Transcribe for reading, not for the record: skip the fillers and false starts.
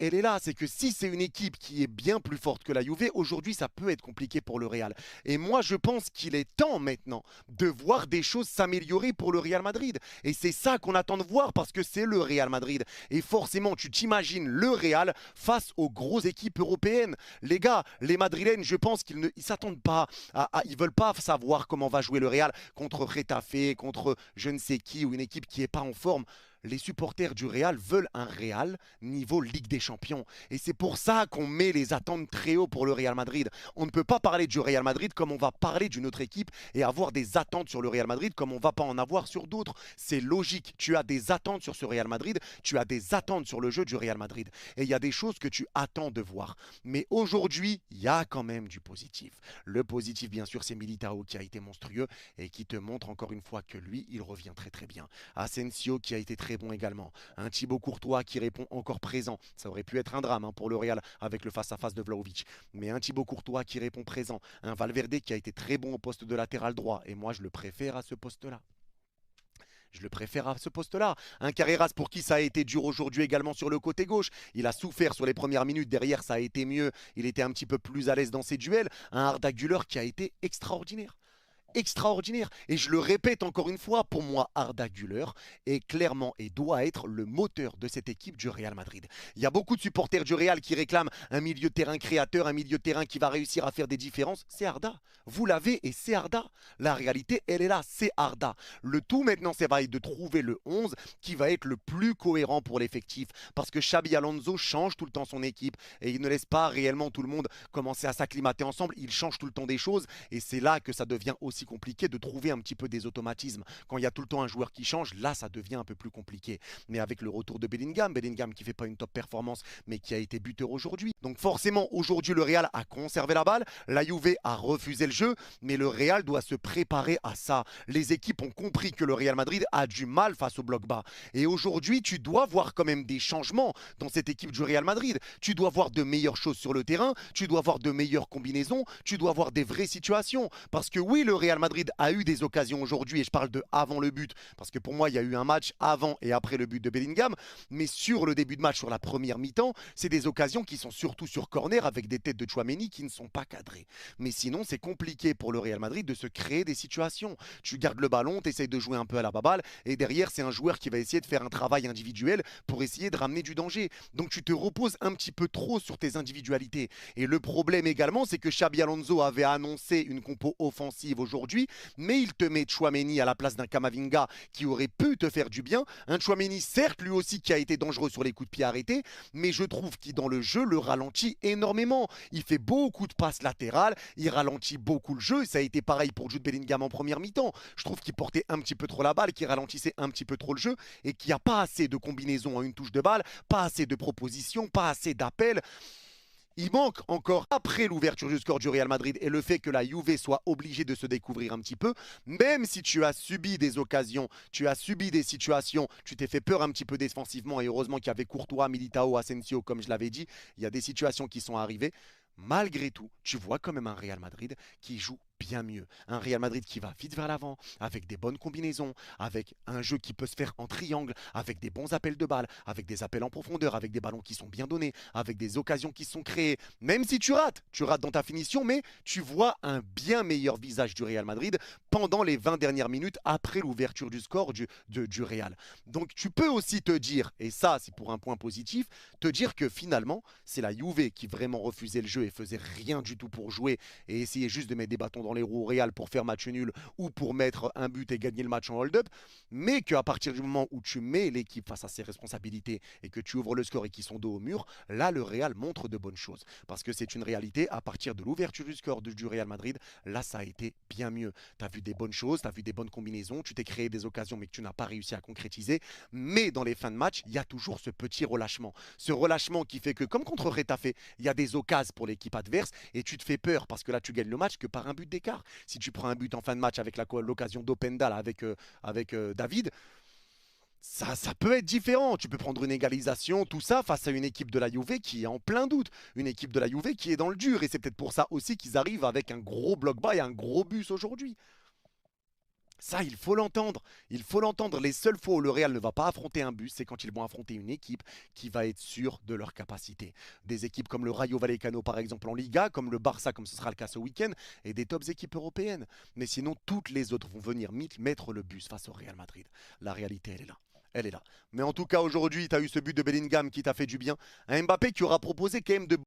elle est là. C'est que si c'est une équipe qui est bien plus forte que la Juve, aujourd'hui, ça peut être compliqué pour le Real. Et moi, je pense qu'il est temps maintenant de voir des choses s'améliorer pour le Real Madrid. Et c'est ça qu'on attend de voir parce que c'est le Real Madrid. Et forcément, tu t'imagines le Real face aux grosses équipes européennes. Les gars, les Madrilènes, je pense qu'ils ne s'attendent pas ils veulent pas savoir comment va jouer le Real contre Retafe, contre je ne sais qui ou une équipe qui n'est pas en forme. Les supporters du Real veulent un Real niveau Ligue des Champions. Et c'est pour ça qu'on met les attentes très haut pour le Real Madrid. On ne peut pas parler du Real Madrid comme on va parler d'une autre équipe et avoir des attentes sur le Real Madrid comme on ne va pas en avoir sur d'autres. C'est logique. Tu as des attentes sur ce Real Madrid, tu as des attentes sur le jeu du Real Madrid. Et il y a des choses que tu attends de voir. Mais aujourd'hui, il y a quand même du positif. Le positif, bien sûr, c'est Militao qui a été monstrueux et qui te montre encore une fois que lui, il revient très très bien. Asensio qui a été très bon également. Un Thibaut Courtois qui répond encore présent. Ça aurait pu être un drame pour le Real avec le face-à-face de Vlahovic. Mais un Thibaut Courtois qui répond présent. Un Valverde qui a été très bon au poste de latéral droit. Et moi, je le préfère à ce poste-là. Je le préfère à ce poste-là. Un Carreras pour qui ça a été dur aujourd'hui également sur le côté gauche. Il a souffert sur les premières minutes. Derrière, ça a été mieux. Il était un petit peu plus à l'aise dans ses duels. Un Arda Güler qui a été extraordinaire extraordinaire. Et je le répète encore une fois, pour moi, Arda Güler est clairement et doit être le moteur de cette équipe du Real Madrid. Il y a beaucoup de supporters du Real qui réclament un milieu de terrain créateur, un milieu de terrain qui va réussir à faire des différences. C'est Arda. Vous l'avez et c'est Arda. La réalité, elle est là, c'est Arda. Le tout maintenant, c'est de trouver le 11 qui va être le plus cohérent pour l'effectif. Parce que Xabi Alonso change tout le temps son équipe et il ne laisse pas réellement tout le monde commencer à s'acclimater ensemble. Il change tout le temps des choses et c'est là que ça devient aussi compliqué de trouver un petit peu des automatismes. Quand il y a tout le temps un joueur qui change, là, ça devient un peu plus compliqué. Mais avec le retour de Bellingham, Bellingham qui fait pas une top performance, mais qui a été buteur aujourd'hui. Donc forcément, aujourd'hui, le Real a conservé la balle, la Juve a refusé le jeu, mais le Real doit se préparer à ça. Les équipes ont compris que le Real Madrid a du mal face au bloc bas. Et aujourd'hui, tu dois voir quand même des changements dans cette équipe du Real Madrid. Tu dois voir de meilleures choses sur le terrain, tu dois voir de meilleures combinaisons, tu dois voir des vraies situations. Parce que oui, le Real Madrid a eu des occasions aujourd'hui, et je parle de avant le but, parce que pour moi, il y a eu un match avant et après le but de Bellingham, mais sur le début de match, sur la première mi-temps, c'est des occasions qui sont surtout sur corner avec des têtes de Tchouaméni qui ne sont pas cadrées. Mais sinon, c'est compliqué pour le Real Madrid de se créer des situations. Tu gardes le ballon, tu essayes de jouer un peu à la baballe, et derrière, c'est un joueur qui va essayer de faire un travail individuel pour essayer de ramener du danger. Donc tu te reposes un petit peu trop sur tes individualités. Et le problème également, c'est que Xabi Alonso avait annoncé une compo offensive aujourd'hui, mais il te met Tchouaméni à la place d'un Kamavinga qui aurait pu te faire du bien. Un Tchouaméni, certes, lui aussi qui a été dangereux sur les coups de pied arrêtés, mais je trouve qu'il dans le jeu le ralentit énormément. Il fait beaucoup de passes latérales, il ralentit beaucoup le jeu. Ça a été pareil pour Jude Bellingham en première mi-temps. Je trouve qu'il portait un petit peu trop la balle, qu'il ralentissait un petit peu trop le jeu et qu'il n'y a pas assez de combinaisons en une touche de balle, pas assez de propositions, pas assez d'appels. Il manque encore, après l'ouverture du score du Real Madrid et le fait que la Juve soit obligée de se découvrir un petit peu, même si tu as subi des occasions, tu as subi des situations, tu t'es fait peur un petit peu défensivement et heureusement qu'il y avait Courtois, Militao, Asensio, comme je l'avais dit, il y a des situations qui sont arrivées. Malgré tout, tu vois quand même un Real Madrid qui joue bien mieux. Un Real Madrid qui va vite vers l'avant, avec des bonnes combinaisons, avec un jeu qui peut se faire en triangle, avec des bons appels de balles, avec des appels en profondeur, avec des ballons qui sont bien donnés, avec des occasions qui sont créées. Même si tu rates dans ta finition, mais tu vois un bien meilleur visage du Real Madrid pendant les 20 dernières minutes après l'ouverture du score du Real. Donc tu peux aussi te dire, et ça c'est pour un point positif, te dire que finalement c'est la Juve qui vraiment refusait le jeu et faisait rien du tout pour jouer et essayait juste de mettre des bâtons dans les roues au Real pour faire match nul ou pour mettre un but et gagner le match en hold-up, mais qu'à partir du moment où tu mets l'équipe face à ses responsabilités et que tu ouvres le score et qu'ils sont dos au mur, là le Real montre de bonnes choses. Parce que c'est une réalité, à partir de l'ouverture du score du Real Madrid, là ça a été bien mieux. Tu as vu des bonnes choses, tu as vu des bonnes combinaisons, tu t'es créé des occasions mais que tu n'as pas réussi à concrétiser. Mais dans les fins de match, il y a toujours ce petit relâchement. Ce relâchement qui fait que, comme contre Retafe, il y a des occasions pour l'équipe adverse et tu te fais peur parce que là tu gagnes le match que par un but d'écart. Si tu prends un but en fin de match avec l'occasion d'Openda avec David, ça peut être différent. Tu peux prendre une égalisation, tout ça, face à une équipe de la Juve qui est en plein doute. Une équipe de la Juve qui est dans le dur. Et c'est peut-être pour ça aussi qu'ils arrivent avec un gros bloc bas et un gros bus aujourd'hui. Ça, il faut l'entendre. Il faut l'entendre. Les seules fois où le Real ne va pas affronter un bus, c'est quand ils vont affronter une équipe qui va être sûre de leur capacité. Des équipes comme le Rayo Vallecano, par exemple, en Liga, comme le Barça, comme ce sera le cas ce week-end, et des tops équipes européennes. Mais sinon, toutes les autres vont venir mettre le bus face au Real Madrid. La réalité, elle est là. Elle est là. Mais en tout cas, aujourd'hui, tu as eu ce but de Bellingham qui t'a fait du bien. Un Mbappé qui aura proposé quand même de